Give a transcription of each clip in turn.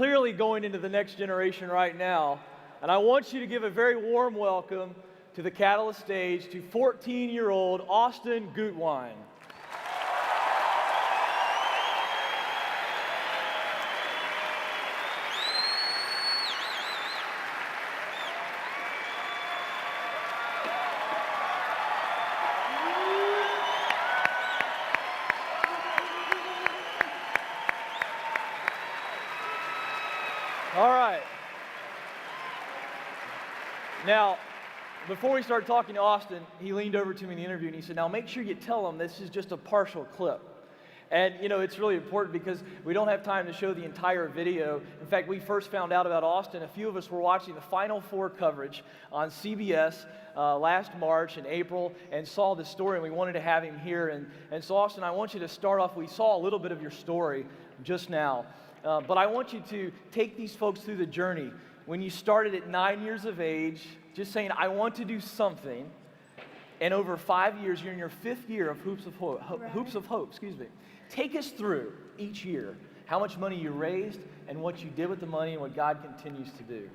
clearly going into the next generation right now. And I want you to give a very warm welcome to the Catalyst stage to 14-year-old Austin Gutwein. All right. Now, before we started talking to Austin, he leaned over to me in the interview and he said, now make sure you tell him this is just a partial clip. And you know, it's really important because we don't have time to show the entire video. In fact, we first found out about Austin, a few of us were watching the Final Four coverage on CBS last March and April and saw this story, and we wanted to have him here. And so Austin, I want you to start off, we saw a little bit of your story just now. But I want you to take these folks through the journey. When you started at 9 years of age, just saying, I want to do something, and over 5 years, you're in your 5th year of Hoops of Hope, excuse me. Take us through each year, how much money you raised, and what you did with the money, and what God continues to do.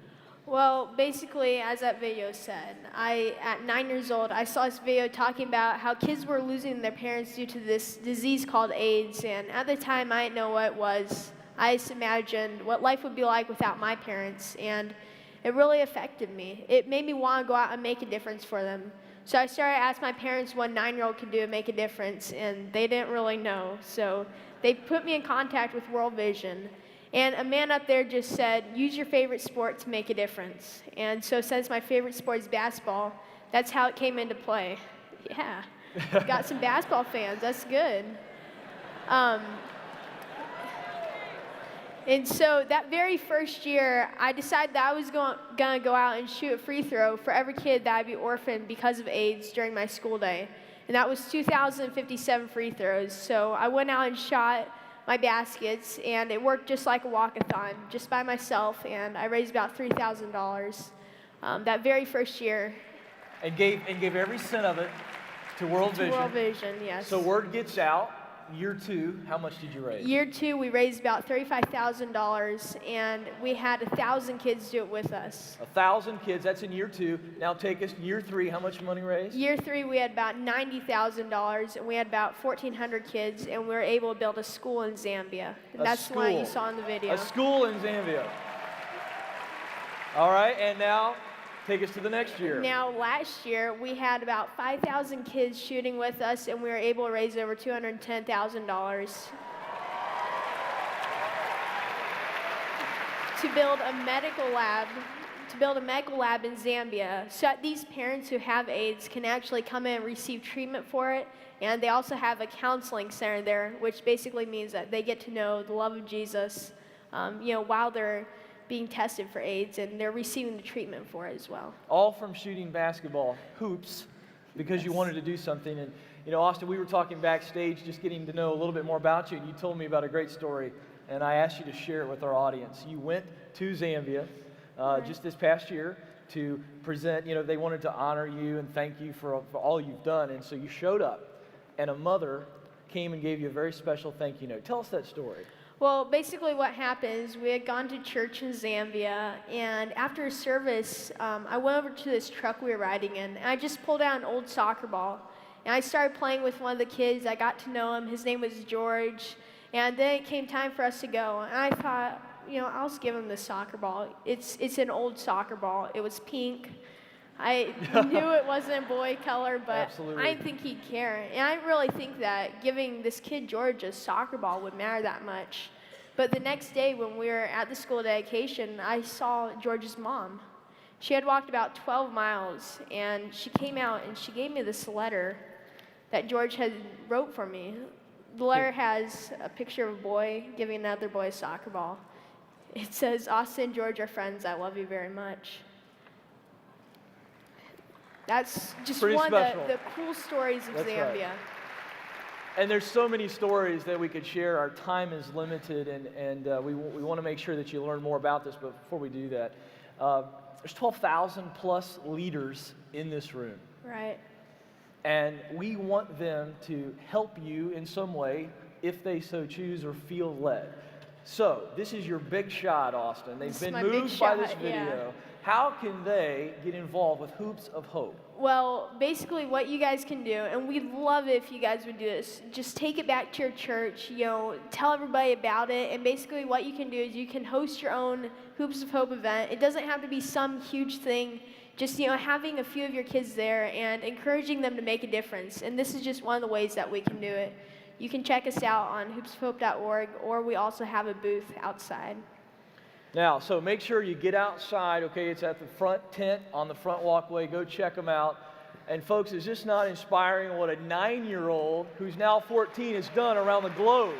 Well, basically, as that video said, at 9 years old, I saw this video talking about how kids were losing their parents due to this disease called AIDS, and at the time, I didn't know what it was. I just imagined what life would be like without my parents, and it really affected me. It made me want to go out and make a difference for them. So I started asking my parents what a 9-year-old could do to make a difference, and they didn't really know. So they put me in contact with World Vision, and a man up there just said, use your favorite sport to make a difference. And so since my favorite sport is basketball, that's how it came into play. Yeah, got some basketball fans, that's good. And so that very first year, I decided that I was going to go out and shoot a free throw for every kid that would be orphaned because of AIDS during my school day. And that was 2,057 free throws. So I went out and shot my baskets, and it worked just like a walk-a-thon, just by myself, and I raised about $3,000 that very first year. And gave every cent of it to World Vision. To World Vision, yes. So word gets out. Year 2, how much did you raise? Year 2, we raised about $35,000, and we had 1,000 kids do it with us. 1,000 kids, that's in year 2. Now take us to year 3, how much money raised? Year 3, we had about $90,000, and we had about 1,400 kids, and we were able to build a school in Zambia. And that's the one you saw in the video. A school in Zambia. All right, and now take us to the next year. Now, last year, we had about 5,000 kids shooting with us, and we were able to raise over $210,000 to build a medical lab in Zambia, so that these parents who have AIDS can actually come in and receive treatment for it. And they also have a counseling center there, which basically means that they get to know the love of Jesus, while they're being tested for AIDS, and they're receiving the treatment for it as well. All from shooting basketball hoops because you wanted to do something. And Austin, we were talking backstage, just getting to know a little bit more about you, and you told me about a great story, and I asked you to share it with our audience. You went to Zambia just this past year to present, they wanted to honor you and thank you for all you've done, and so you showed up, and a mother came and gave you a very special thank you note. Tell us that story. Well, basically what happened is we had gone to church in Zambia, and after a service, I went over to this truck we were riding in, and I just pulled out an old soccer ball, and I started playing with one of the kids. I got to know him. His name was George, and then it came time for us to go, and I thought, I'll just give him this soccer ball. It's an old soccer ball. It was pink. I knew it wasn't boy color, but Absolutely. I didn't think he'd care. And I didn't really think that giving this kid George a soccer ball would matter that much. But the next day when we were at the school dedication, I saw George's mom. She had walked about 12 miles, and she came out and she gave me this letter that George had wrote for me. The letter has a picture of a boy giving another boy a soccer ball. It says, Austin and George are friends. I love you very much. That's just Pretty one special. of the cool stories of That's Zambia. Right. And there's so many stories that we could share. Our time is limited, and we want to make sure that you learn more about this. But before we do that, there's 12,000 plus leaders in this room. Right. And we want them to help you in some way if they so choose or feel led. So, this is your big shot, Austin. They've This is been my big moved by this shot, video. yeah. How can they get involved with Hoops of Hope? Well, basically what you guys can do, and we'd love it if you guys would do this, just take it back to your church, tell everybody about it, and basically what you can do is you can host your own Hoops of Hope event. It doesn't have to be some huge thing, just, having a few of your kids there and encouraging them to make a difference. And this is just one of the ways that we can do it. You can check us out on hoopsofhope.org, or we also have a booth outside. Now, so make sure you get outside, okay? It's at the front tent on the front walkway. Go check them out. And folks, is this not inspiring what a 9-year-old who's now 14 has done around the globe?